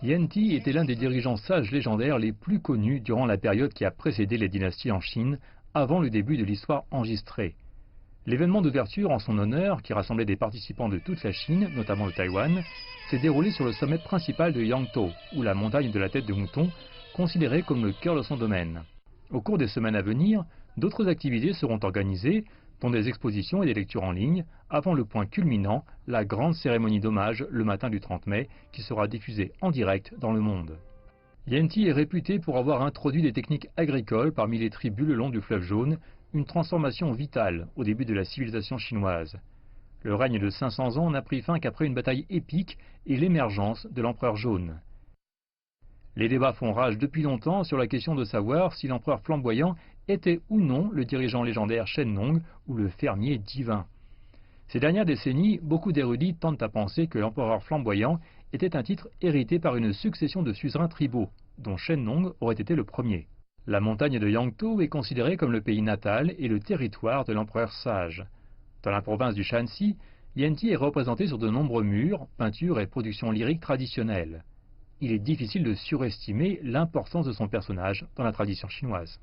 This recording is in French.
Yan Ti était l'un des dirigeants sages légendaires les plus connus durant la période qui a précédé les dynasties en Chine, avant le début de l'histoire enregistrée. L'événement d'ouverture en son honneur, qui rassemblait des participants de toute la Chine, notamment de Taïwan, s'est déroulé sur le sommet principal de Yangtou, ou la montagne de la tête de mouton, considérée comme le cœur de son domaine. Au cours des semaines à venir, d'autres activités seront organisées, dont des expositions et des lectures en ligne, avant le point culminant, la grande cérémonie d'hommage le matin du 30 mai, qui sera diffusée en direct dans le monde. Yan Ti est réputé pour avoir introduit des techniques agricoles parmi les tribus le long du fleuve Jaune, une transformation vitale au début de la civilisation chinoise. Le règne de 500 ans n'a pris fin qu'après une bataille épique et l'émergence de l'empereur jaune. Les débats font rage depuis longtemps sur la question de savoir si l'empereur flamboyant était ou non le dirigeant légendaire Shen Nong ou le fermier divin. Ces dernières décennies, beaucoup d'érudits tentent à penser que l'empereur flamboyant était un titre hérité par une succession de suzerains tribaux, dont Shen Nong aurait été le premier. La montagne de Yangtou est considérée comme le pays natal et le territoire de l'empereur sage. Dans la province du Shanxi, Yan Ti est représenté sur de nombreux murs, peintures et productions lyriques traditionnelles. Il est difficile de surestimer l'importance de son personnage dans la tradition chinoise.